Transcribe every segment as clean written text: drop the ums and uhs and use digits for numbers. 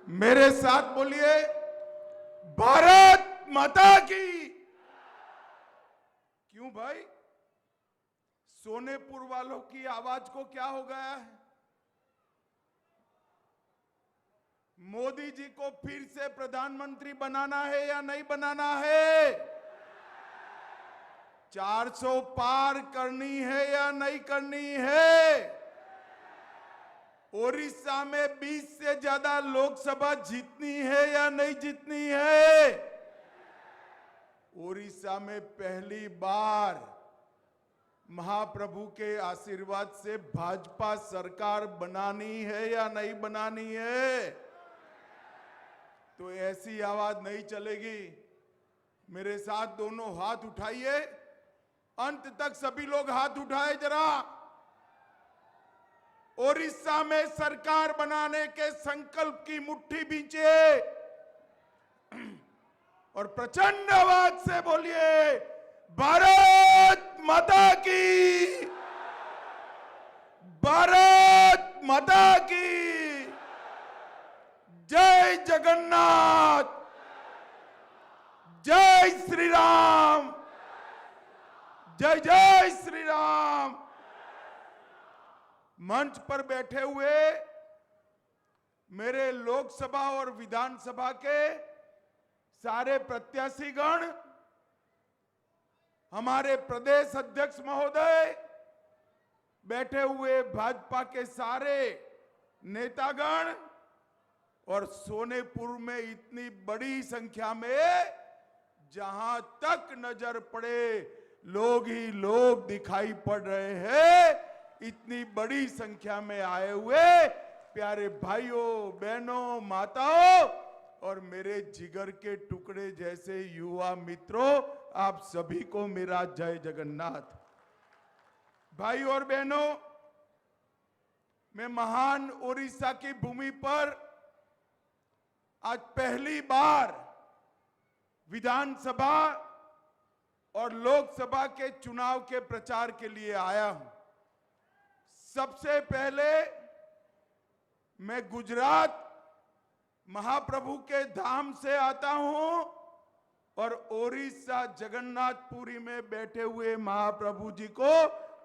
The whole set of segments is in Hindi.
मेरे साथ बोलिए, भारत माता की। क्यों भाई, सोनेपुर वालों की आवाज को क्या हो गया है? मोदी जी को फिर से प्रधानमंत्री बनाना है या नहीं बनाना है? 400 पार करनी है या नहीं करनी है? ओडिशा में 20 से ज्यादा लोकसभा जीतनी है या नहीं जीतनी है? ओडिशा में पहली बार महाप्रभु के आशीर्वाद से भाजपा सरकार बनानी है या नहीं बनानी है? तो ऐसी आवाज नहीं चलेगी। मेरे साथ दोनों हाथ उठाइए, अंत तक सभी लोग हाथ उठाए जरा। ओडिशा में सरकार बनाने के संकल्प की मुट्ठी बींचे और प्रचंड आवाज से बोलिए, भारत माता की, भारत माता की। जय जगन्नाथ, जय श्री राम, जय जय श्री राम। मंच पर बैठे हुए मेरे लोकसभा और विधानसभा के सारे प्रत्याशीगण, हमारे प्रदेश अध्यक्ष महोदय, बैठे हुए भाजपा के सारे नेतागण और सोनेपुर में इतनी बड़ी संख्या में जहां तक नजर पड़े लोग ही लोग दिखाई पड़ रहे हैं, इतनी बड़ी संख्या में आए हुए प्यारे भाइयों, बहनों, माताओं और मेरे जिगर के टुकड़े जैसे युवा मित्रों, आप सभी को मेरा जय जगन्नाथ। भाई और बहनों, मैं महान ओडिशा की भूमि पर आज पहली बार विधानसभा और लोकसभा के चुनाव के प्रचार के लिए आया हूं। सबसे पहले मैं गुजरात महाप्रभु के धाम से आता हूं और ओडिशा जगन्नाथपुरी में बैठे हुए महाप्रभु जी को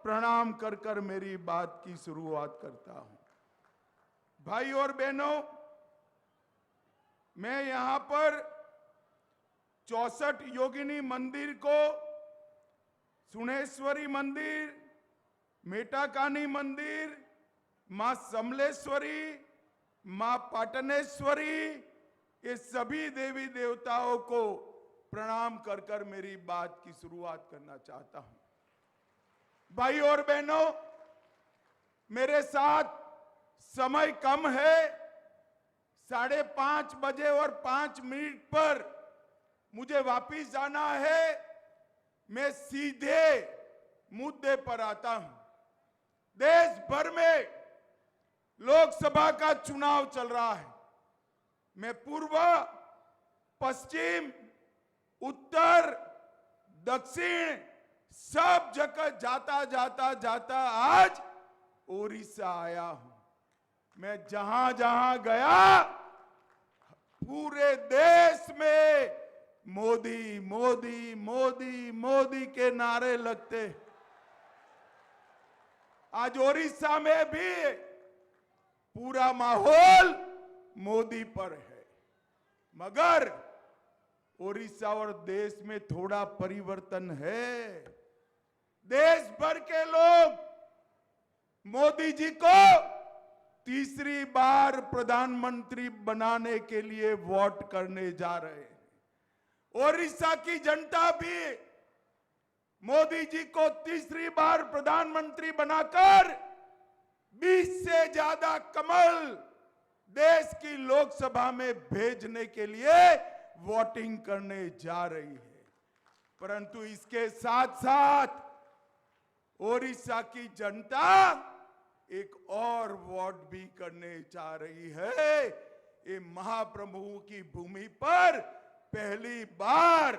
प्रणाम कर कर मेरी बात की शुरुआत करता हूं। भाई और बहनों, मैं यहां पर 64 योगिनी मंदिर को, सुनेश्वरी मंदिर, मेटाकानी मंदिर, मां समलेश्वरी, मां पाटनेश्वरी, ये सभी देवी देवताओं को प्रणाम कर कर मेरी बात की शुरुआत करना चाहता हूं। भाई और बहनों, मेरे साथ समय कम है, 5:30 बजे और 5 मिनट पर मुझे वापिस जाना है। मैं सीधे मुद्दे पर आता हूं। देश भर में लोकसभा का चुनाव चल रहा है। मैं पूर्व, पश्चिम, उत्तर, दक्षिण सब जगह जाता जाता जाता आज ओडिशा आया हूं। मैं जहां जहां गया पूरे देश में मोदी मोदी मोदी मोदी के नारे लगते। आज ओडिशा में भी पूरा माहौल मोदी पर है, मगर ओडिशा और देश में थोड़ा परिवर्तन है। देश भर के लोग मोदी जी को तीसरी बार प्रधानमंत्री बनाने के लिए वोट करने जा रहे हैं। ओडिशा की जनता भी मोदी जी को तीसरी बार प्रधानमंत्री बनाकर 20 से ज्यादा कमल देश की लोकसभा में भेजने के लिए वोटिंग करने जा रही है। परंतु इसके साथ साथ ओडिशा की जनता एक और वोट भी करने जा रही है। ये महाप्रभु की भूमि पर पहली बार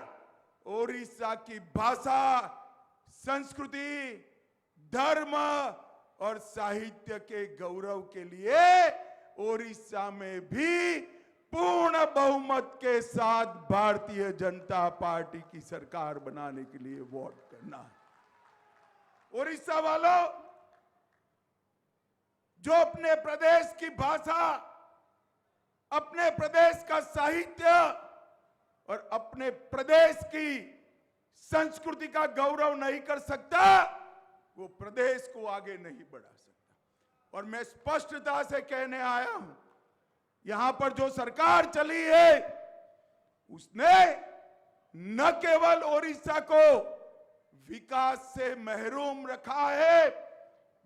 ओडिशा की भाषा, संस्कृति, धर्म और साहित्य के गौरव के लिए ओडिशा में भी पूर्ण बहुमत के साथ भारतीय जनता पार्टी की सरकार बनाने के लिए वोट करना है। उड़ीसा वालों, जो अपने प्रदेश की भाषा, अपने प्रदेश का साहित्य और अपने प्रदेश की संस्कृति का गौरव नहीं कर सकता, वो प्रदेश को आगे नहीं बढ़ा सकता। और मैं स्पष्टता से कहने आया हूं, यहां पर जो सरकार चली है उसने न केवल ओडिशा को विकास से महरूम रखा है,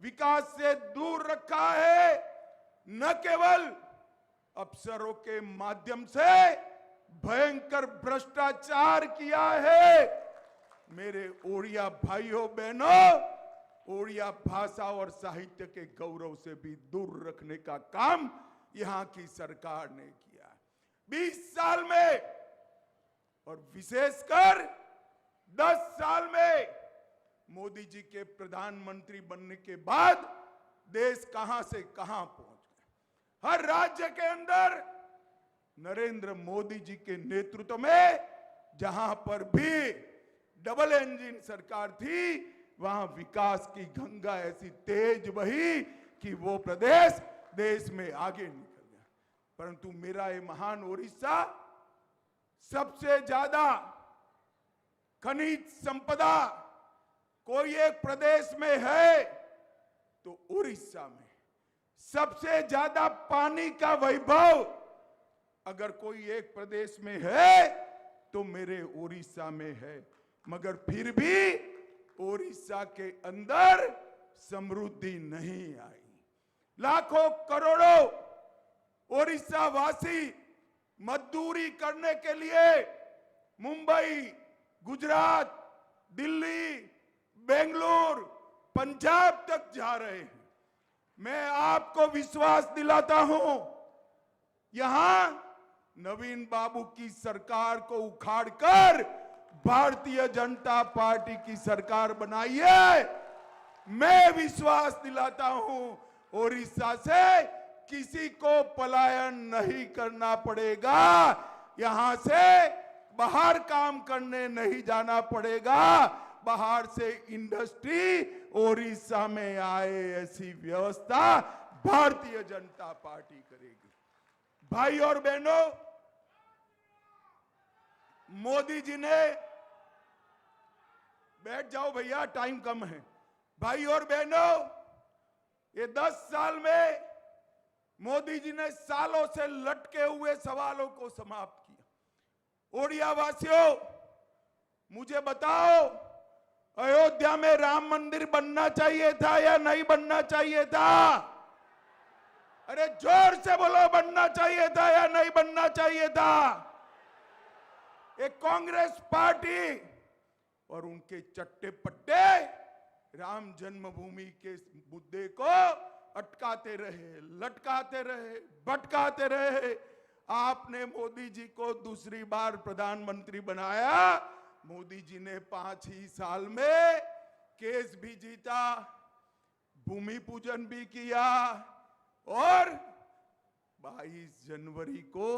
विकास से दूर रखा है, न केवल अफसरों के माध्यम से भयंकर भ्रष्टाचार किया है। मेरे ओड़िया भाइयों बहनों, ओड़िया भाषा और साहित्य के गौरव से भी दूर रखने का काम यहां की सरकार ने किया। 20 साल में और विशेषकर 10 साल में मोदी जी के प्रधानमंत्री बनने के बाद देश कहां से कहां पहुंच गया। हर राज्य के अंदर नरेंद्र मोदी जी के नेतृत्व में जहां पर भी डबल इंजन सरकार थी, वहां विकास की गंगा ऐसी तेज बही कि वो प्रदेश देश में आगे निकल गया। परंतु मेरा ये महान ओडिशा सबसे ज्यादा खनिज संपदा कोई एक प्रदेश में है तो उड़ीसा में, सबसे ज्यादा पानी का वैभव अगर कोई एक प्रदेश में है तो मेरे उड़ीसा में है। मगर फिर भी उड़ीसा के अंदर समृद्धि नहीं आई। लाखों करोड़ों उड़ीसा वासी मजदूरी करने के लिए मुंबई, गुजरात, दिल्ली, बेंगलुरु, पंजाब तक जा रहे हैं। मैं आपको विश्वास दिलाता हूं, यहां नवीन बाबू की सरकार को उखाड़कर भारतीय जनता पार्टी की सरकार बनाई है। मैं विश्वास दिलाता हूं उड़ीसा से किसी को पलायन नहीं करना पड़ेगा, यहां से बाहर काम करने नहीं जाना पड़ेगा, बाहर से इंडस्ट्री उड़ीसा में आए ऐसी व्यवस्था भारतीय जनता पार्टी करेगी। भाई और बहनों, मोदी जी ने, बैठ जाओ भैया टाइम कम है। भाई और बहनों, ये 10 साल में मोदी जी ने सालों से लटके हुए सवालों को समाप्त किया। ओडिया वासियों, मुझे बताओ, अयोध्या में राम मंदिर बनना चाहिए था या नहीं बनना चाहिए था? अरे जोर से बोलो, बनना चाहिए था या नहीं बनना चाहिए था? एक कांग्रेस पार्टी और उनके चट्टे पट्टे राम जन्मभूमि के मुद्दे को अटकाते रहे, लटकाते रहे, भटकाते रहे। आपने मोदी जी को दूसरी बार प्रधानमंत्री बनाया। मोदी जी ने 5 ही साल में केस भी जीता, भूमि पूजन भी किया और 22 जनवरी को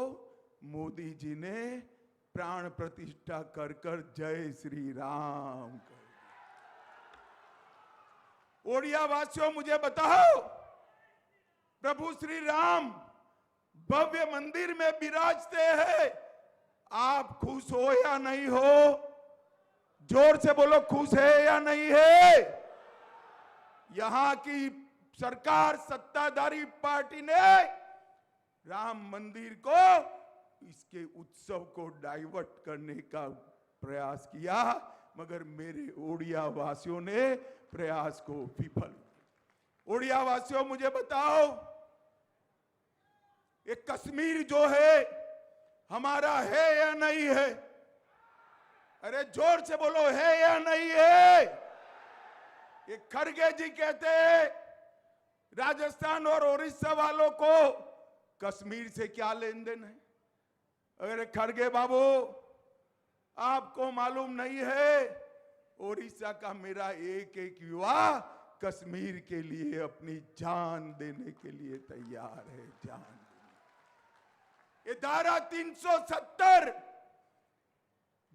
मोदी जी ने प्राण प्रतिष्ठा कर कर जय श्री राम कर। ओडिया वासियों, मुझे बताओ, प्रभु श्री राम भव्य मंदिर में विराजते हैं, आप खुश हो या नहीं हो? जोर से बोलो, खुश है या नहीं है? यहां की सरकार, सत्ताधारी पार्टी ने राम मंदिर को, इसके उत्सव को डाइवर्ट करने का प्रयास किया, मगर मेरे ओडिया वासियों ने प्रयास को विफल। ओडिया वासियों, मुझे बताओ, ये कश्मीर जो है हमारा है या नहीं है? अरे जोर से बोलो, है या नहीं है? ये खड़गे जी कहते हैं राजस्थान और उड़ीसा वालों को कश्मीर से क्या लेन देन है? अरे खड़गे बाबू, आपको मालूम नहीं है, उड़ीसा का मेरा एक एक युवा कश्मीर के लिए अपनी जान देने के लिए तैयार है, जान देने। ये धारा 370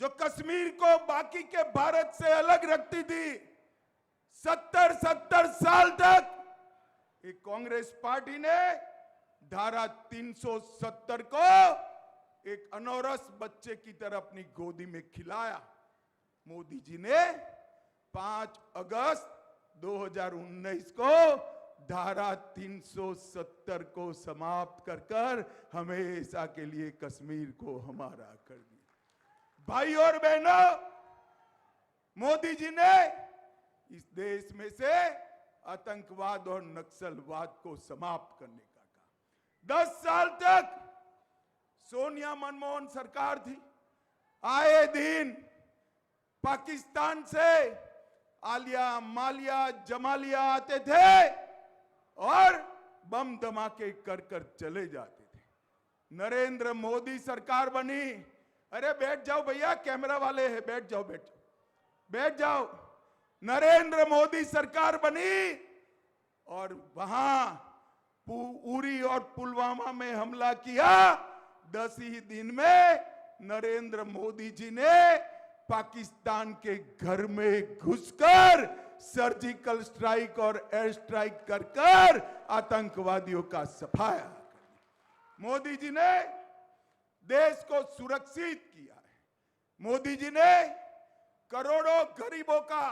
जो कश्मीर को बाकी के भारत से अलग रखती थी, 70 साल तक ये कांग्रेस पार्टी ने धारा 370 को एक अनौरस बच्चे की तरह अपनी गोदी में खिलाया। मोदी जी ने 5 अगस्त 2019 को धारा 370 को समाप्त कर कर हमेशा के लिए कश्मीर को हमारा कर दिया। भाई और बहनों, मोदी जी ने इस देश में से आतंकवाद और नक्सलवाद को समाप्त करने का कहा। 10 साल तक सोनिया मनमोहन सरकार थी, आए दिन पाकिस्तान से आलिया मालिया जमालिया आते थे और बम धमाके कर कर चले जाते थे। नरेंद्र मोदी सरकार बनी। अरे बैठ जाओ भैया, कैमरा वाले हैं, बैठ जाओ बैठ जाओ बैठ जाओ। नरेंद्र मोदी सरकार बनी और वहां उरी और पुलवामा में हमला किया। 10 ही दिन में नरेंद्र मोदी जी ने पाकिस्तान के घर में घुसकर सर्जिकल स्ट्राइक और एयर स्ट्राइक कर कर आतंकवादियों का सफाया। मोदी जी ने देश को सुरक्षित किया है। मोदी जी ने करोड़ों गरीबों का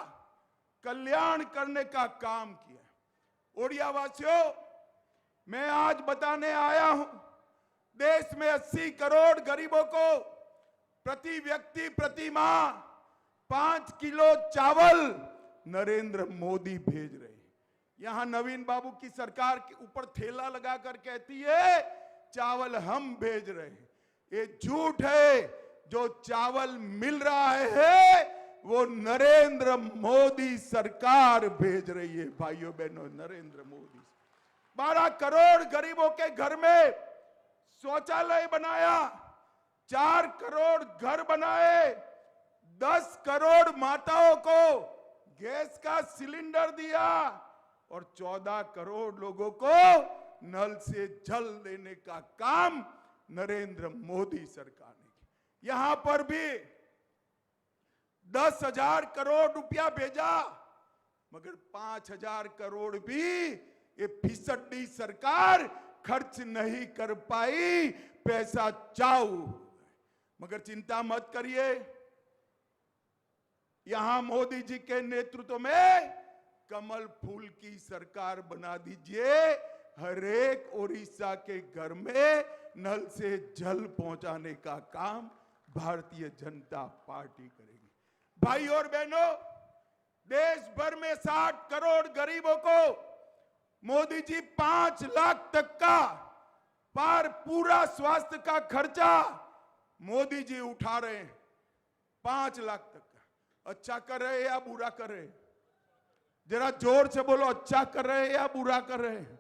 कल्याण करने का काम किया। ओडिया वासियों, मैं आज बताने आया हूं, देश में 80 करोड़ गरीबों को प्रति व्यक्ति प्रति माह 5 किलो चावल नरेंद्र मोदी भेज रहे हैं। यहां नवीन बाबू की सरकार के ऊपर ठेला लगाकर कहती है चावल हम भेज रहे हैं। ये झूठ है। जो चावल मिल रहा है वो नरेंद्र मोदी सरकार भेज रही है। भाइयों बहनों, नरेंद्र मोदी 12 करोड़ गरीबों के घर में शौचालय बनाया, 4 करोड़ घर बनाए, 10 करोड़ माताओं को गैस का सिलेंडर दिया और 14 करोड़ लोगों को नल से जल देने का काम नरेंद्र मोदी सरकार ने किया। यहां पर भी 10,000 करोड़ रुपया भेजा, मगर 5,000 करोड़ भी ये फिसड्डी सरकार खर्च नहीं कर पाई। पैसा चाऊ। मगर चिंता मत करिए, यहां मोदी जी के नेतृत्व में कमल फूल की सरकार बना दीजिए। हर एक ओडिशा के घर में नल से जल पहुंचाने का काम भारतीय जनता पार्टी करेगी। भाई और बहनों, देश भर में 60 करोड़ गरीबों को मोदी जी 5 लाख तक का पूरा स्वास्थ्य का खर्चा मोदी जी उठा रहे हैं। 5 लाख तक का। अच्छा कर रहे हैं या बुरा कर रहे हैं? जरा जोर से बोलो, अच्छा कर रहे हैं या बुरा कर रहे हैं?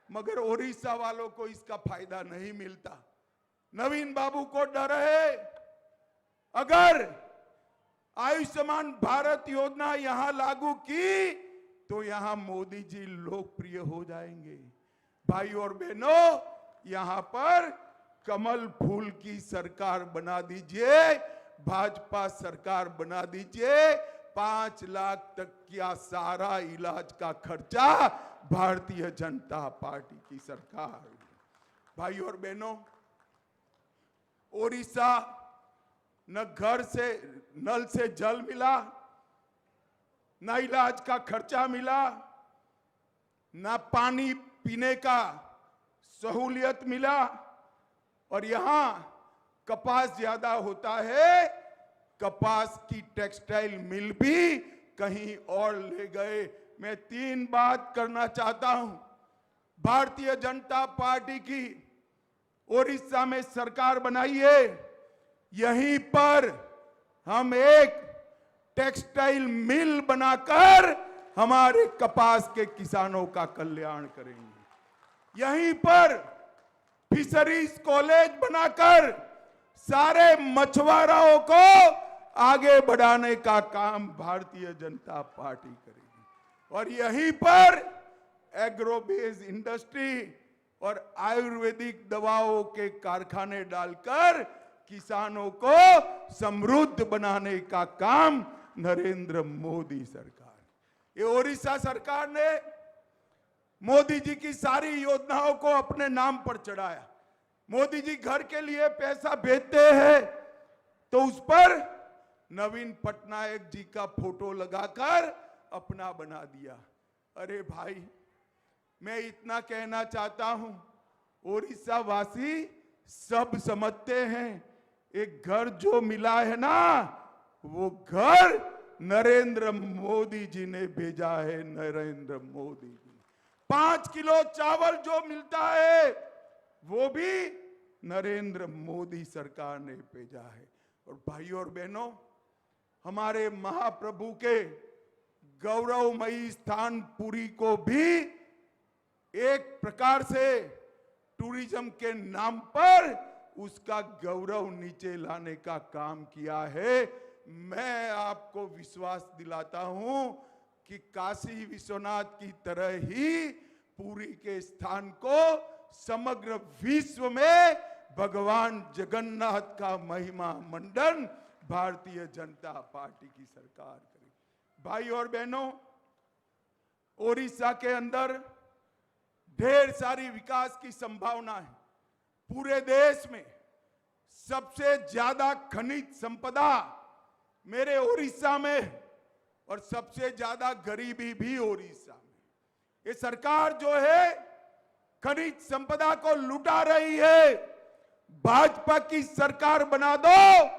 मगर ओडिशा वालों को इसका फायदा नहीं मिलता। नवीन बाबू को डर है, अगर आयुष्मान भारत योजना यहां लागू की तो यहां मोदी जी लोकप्रिय हो जाएंगे। भाई और बहनों, यहां पर कमल फूल की सरकार बना दीजिए, भाजपा सरकार बना दीजिए। 5 लाख तक का सारा इलाज का खर्चा भारतीय जनता पार्टी की सरकार। भाई और बहनों, ओडिशा न घर से नल से जल मिला, न इलाज का खर्चा मिला, न पानी पीने का सहूलियत मिला, और यहां कपास ज्यादा होता है। कपास की टेक्सटाइल मिल भी कहीं और ले गए। मैं 3 बात करना चाहता हूं। भारतीय जनता पार्टी की ओडिशा में सरकार बनाई है, यहीं पर हम एक टेक्सटाइल मिल बनाकर हमारे कपास के किसानों का कल्याण करेंगे। यहीं पर फिशरीज कॉलेज बनाकर सारे मछुआरों को आगे बढ़ाने का काम भारतीय जनता पार्टी करेगी। और यहीं पर एग्रो बेस इंडस्ट्री और आयुर्वेदिक दवाओं के कारखाने डालकर किसानों को समृद्ध बनाने का काम नरेंद्र मोदी सरकार। ये ओडिशा सरकार ने मोदी जी की सारी योजनाओं को अपने नाम पर चढ़ाया। मोदी जी घर के लिए पैसा भेजते हैं तो उस पर नवीन पटनायक जी का फोटो लगाकर अपना बना दिया। अरे भाई, मैं इतना कहना चाहता हूं, ओडिशा वासी सब समझते हैं, एक घर जो मिला है ना, वो घर नरेंद्र मोदी जी ने भेजा है। नरेंद्र मोदी जी 5 किलो चावल जो मिलता है वो भी नरेंद्र मोदी सरकार ने भेजा है। और भाइयों और बहनों, हमारे महाप्रभु के गौरवमयी स्थान पुरी को भी एक प्रकार से टूरिज्म के नाम पर उसका गौरव नीचे लाने का काम किया है। मैं आपको विश्वास दिलाता हूं कि काशी विश्वनाथ की तरह ही पुरी के स्थान को समग्र विश्व में भगवान जगन्नाथ का महिमा मंडन भारतीय जनता पार्टी की सरकार करेगी। भाई और बहनों, ओडिशा के अंदर ढेर सारी विकास की संभावना है। पूरे देश में सबसे ज्यादा खनिज संपदा मेरे ओडिशा में, और सबसे ज्यादा गरीबी भी ओडिशा में। ये सरकार जो है खनिज संपदा को लुटा रही है। भाजपा की सरकार बना दो,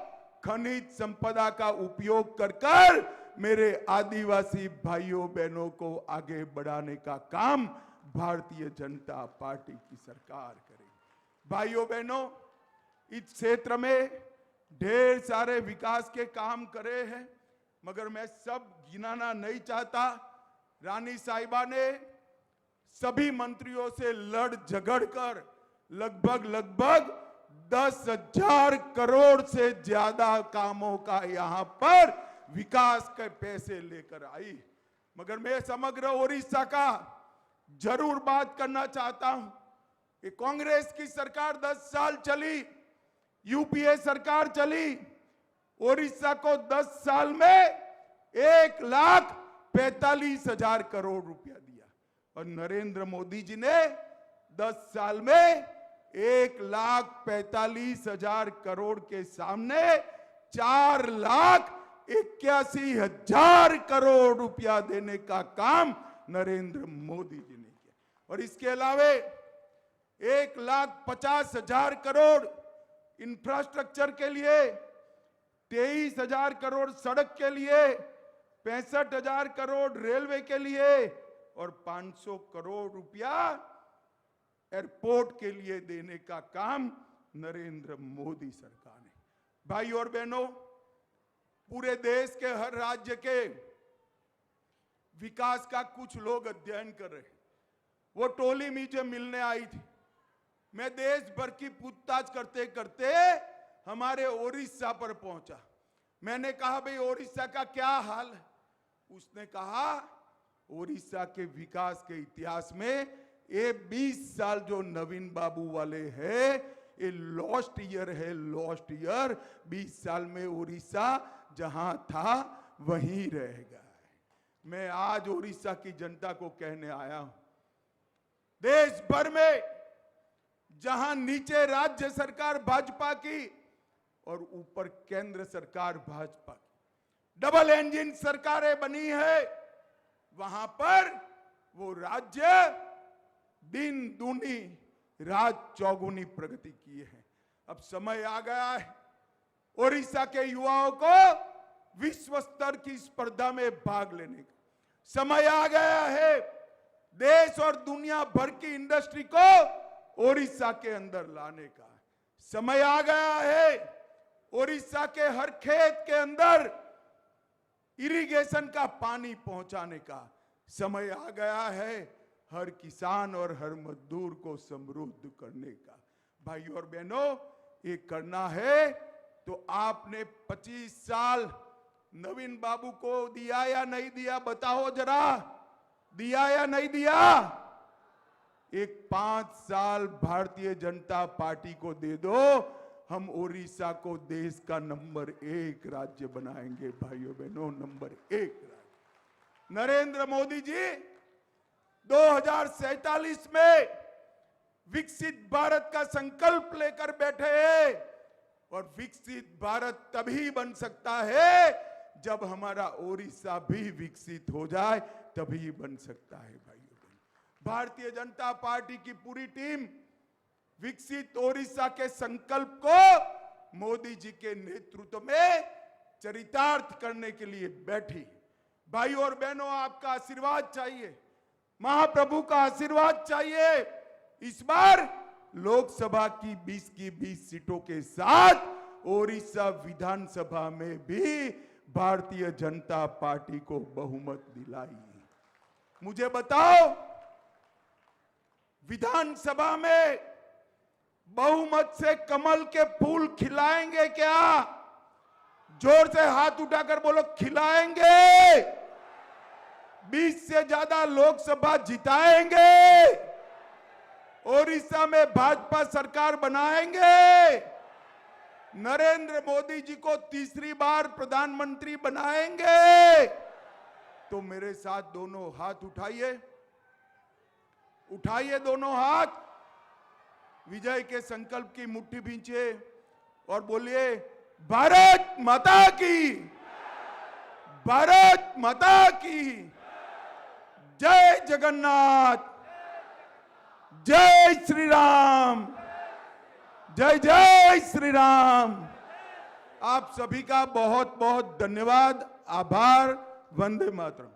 खनिज संपदा का उपयोग कर मेरे आदिवासी भाइयों बहनों को आगे बढ़ाने का काम भारतीय जनता पार्टी की सरकार करेगी। भाइयों बहनों, इस क्षेत्र में ढेर सारे विकास के काम करे हैं, मगर मैं सब गिनाना नहीं चाहता। रानी साहिबा ने सभी मंत्रियों से लड़ झगड़ कर लगभग 10,000 करोड़ से ज्यादा कामों का यहां पर विकास के पैसे लेकर आई। मगर मैं समग्र ओडिशा का जरूर बात करना चाहता हूं कि कांग्रेस की सरकार 10 साल चली, यूपीए सरकार चली, ओडिशा को 10 साल में 1,45,000 करोड़ रुपया दिया, और नरेंद्र मोदी जी ने 10 साल में 1,45,000 करोड़ के सामने 4,81,000 करोड़ रुपया देने का काम नरेंद्र मोदी जी ने किया। और इसके अलावे 1,50,000 करोड़ इंफ्रास्ट्रक्चर के लिए, 23,000 करोड़ सड़क के लिए, 65,000 करोड़ रेलवे के लिए और 500 करोड़ रुपया एयरपोर्ट के लिए देने का काम नरेंद्र मोदी सरकार ने। भाई और बहनों, पूरे देश के हर राज्य के विकास का कुछ लोग अध्ययन कर रहे हैं। वो टोली मुझे मिलने आई थी। मैं देश भर की पूछताछ करते करते हमारे ओडिशा पर पहुंचा। मैंने कहा, भाई ओडिशा का क्या हाल है? उसने कहा, ओडिशा के विकास के इतिहास में ये 20 साल जो नवीन बाबू वाले हैं, ये लॉस्ट ईयर है, लॉस्ट ईयर। 20 साल में ओडिशा जहां था वहीं रहेगा। मैं आज ओडिशा की जनता को कहने आया हूं, देश भर में जहां नीचे राज्य सरकार भाजपा की और ऊपर केंद्र सरकार भाजपा की, डबल इंजन सरकारें बनी है, वहां पर वो राज्य दिन दूनी रात चौगुनी प्रगति की है। अब समय आ गया है ओडिशा के युवाओं को विश्व स्तर की स्पर्धा में भाग लेने का। समय आ गया है देश और दुनिया भर की इंडस्ट्री को ओडिशा के अंदर लाने का। समय आ गया है ओडिशा के हर खेत के अंदर इरिगेशन का पानी पहुंचाने का। समय आ गया है हर किसान और हर मजदूर को समृद्ध करने का। भाइयों और बहनों, ये करना है तो आपने 25 साल नवीन बाबू को दिया या नहीं दिया? बताओ जरा, दिया या नहीं दिया? एक 5 साल भारतीय जनता पार्टी को दे दो, हम ओडिशा को देश का नंबर 1 राज्य बनाएंगे भाइयों बहनों, नंबर 1 राज्य। नरेंद्र मोदी जी 2047 में विकसित भारत का संकल्प लेकर बैठे हैं, और विकसित भारत तभी बन सकता है जब हमारा ओडिशा भी विकसित हो जाए, तभी बन सकता है भाइयों बहनों। भारतीय जनता पार्टी की पूरी टीम विकसित ओडिशा के संकल्प को मोदी जी के नेतृत्व में चरितार्थ करने के लिए बैठी। भाइयों और बहनों, आपका आशीर्वाद चाहिए, महाप्रभु का आशीर्वाद चाहिए। इस बार लोकसभा की 20 सीटों के साथ ओडिशा विधानसभा में भी भारतीय जनता पार्टी को बहुमत दिलाई। मुझे बताओ, विधानसभा में बहुमत से कमल के फूल खिलाएंगे क्या? जोर से हाथ उठाकर बोलो, खिलाएंगे। 20 से ज्यादा लोकसभा जिताएंगे, ओडिशा में भाजपा सरकार बनाएंगे, नरेंद्र मोदी जी को तीसरी बार प्रधानमंत्री बनाएंगे। तो मेरे साथ दोनों हाथ उठाइए, उठाइए दोनों हाथ, विजय के संकल्प की मुट्ठी भींचिए और बोलिए, भारत माता की, भारत माता की जय जगन्नाथ, जय श्री राम, जय जय श्री राम। आप सभी का बहुत बहुत धन्यवाद, आभार। वंदे मातरम।